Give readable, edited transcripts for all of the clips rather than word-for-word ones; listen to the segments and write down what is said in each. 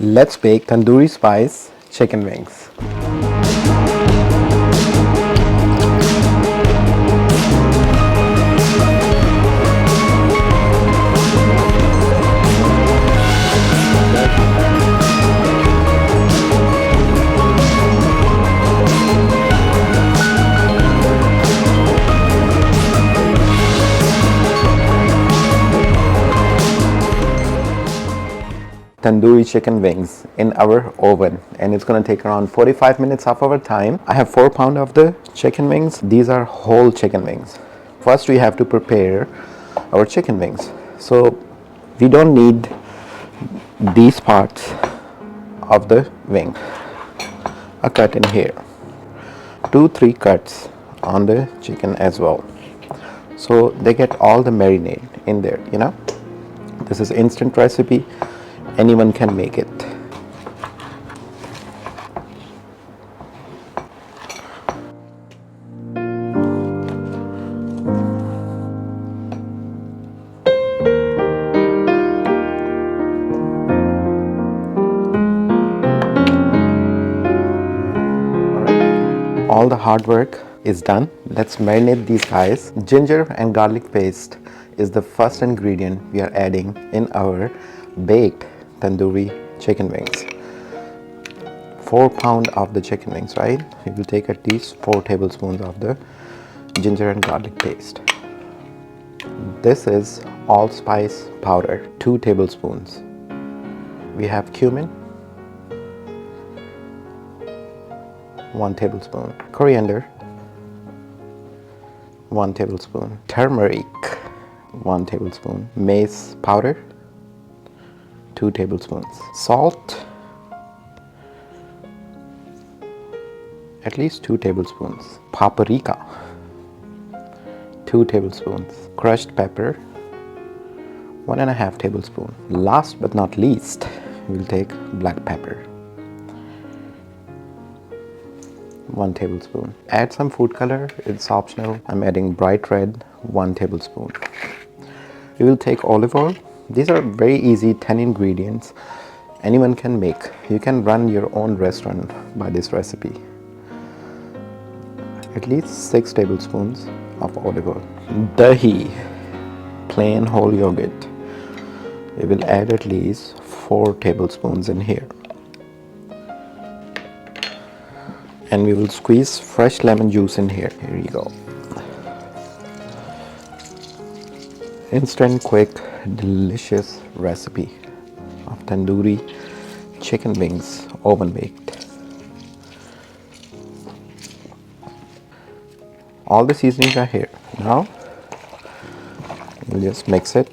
Let's bake Tandoori Spice chicken wings. Tandoori chicken wings in our oven, and it's going to take around 45 minutes of our time. I have 4 pounds of the chicken wings. These are whole chicken wings. First we have to prepare our chicken wings. So we don't need these parts of the wing. A cut in here, 2-3 cuts on the chicken as well, so they get all the marinade in there. This is instant recipe. Anyone can make it. All the hard work is done. Let's marinate these guys. Ginger and garlic paste is the first ingredient we are adding in our baked tandoori chicken wings. 4 pounds of the chicken wings, right? We will take at least 4 tablespoons of the ginger and garlic paste. This is allspice powder, 2 tablespoons. We have cumin, 1 tablespoon. Coriander, 1 tablespoon. Turmeric, 1 tablespoon. Mace powder, 2 tablespoons. Salt, at least 2 tablespoons. Paprika, 2 tablespoons. Crushed pepper, 1.5 tablespoons. Last but not least, we'll take black pepper, 1 tablespoon. Add some food color, it's optional. I'm adding bright red, 1 tablespoon. We will take olive oil. These are very easy, 10 ingredients. Anyone can make. You can run your own restaurant by this recipe. At least 6 tablespoons of olive oil. Dahi, plain whole yogurt. We will add at least 4 tablespoons in here. And we will squeeze fresh lemon juice in here. Here you go. Instant, quick, delicious recipe of tandoori chicken wings, oven baked. All the seasonings are here. Now we'll just mix it.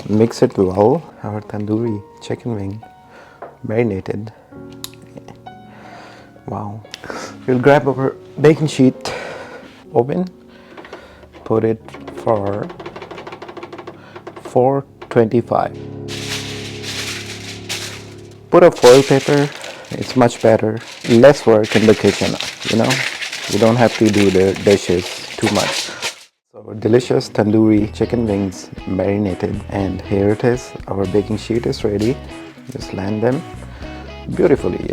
Mix it well. Our tandoori chicken wing marinated. Wow. We'll grab our baking sheet, oven, put it for 425. Put a foil paper, it's much better. Less work in the kitchen, you don't have to do the dishes too much. So delicious tandoori chicken wings marinated, and here it is. Our baking sheet is ready. Just land them beautifully,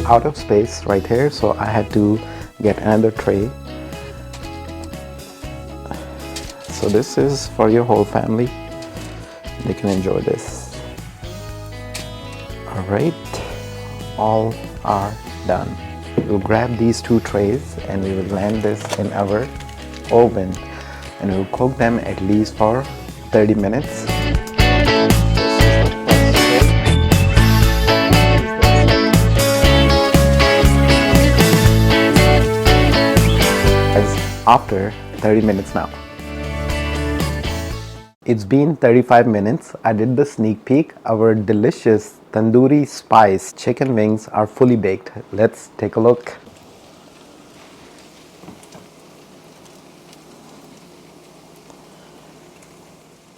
Out of space right here, so I had to get another tray. So this is for your whole family. They can enjoy this. Alright, all are done. We'll grab these 2 trays and we will land this in our oven, and we'll cook them at least for 30 minutes. After 30 minutes now. It's been 35 minutes. I did the sneak peek. Our delicious Tandoori Spice chicken wings are fully baked. Let's take a look.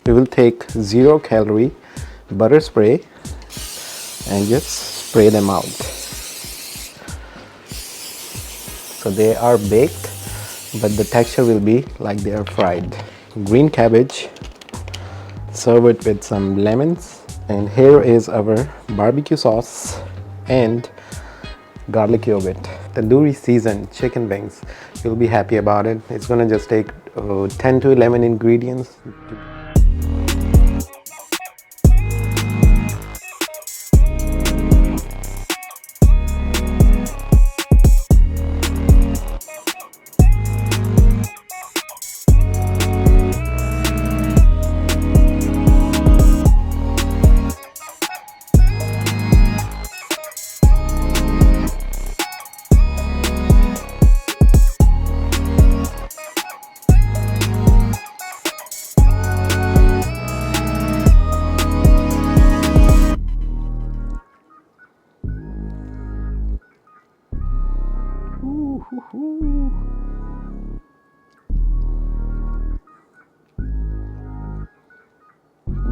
We will take 0-calorie butter spray and just spray them out. So they are baked, but the texture will be like they are fried. Green cabbage, serve it with some lemons. And here is our barbecue sauce and garlic yogurt. Tandoori seasoned chicken wings. You'll be happy about it. It's gonna just take 10 to 11 ingredients.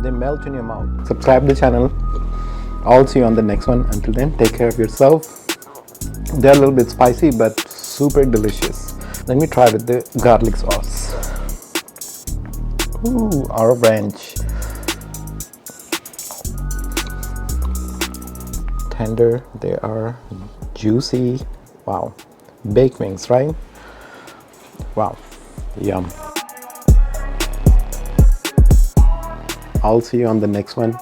They melt in your mouth. Subscribe to the channel. I'll see you on the next one. Until then, take care of yourself. They're a little bit spicy, but super delicious. Let me try with the garlic sauce. Ooh, our ranch. Tender, they are juicy. Wow. Baked wings, right? Wow. Yum. I'll see you on the next one.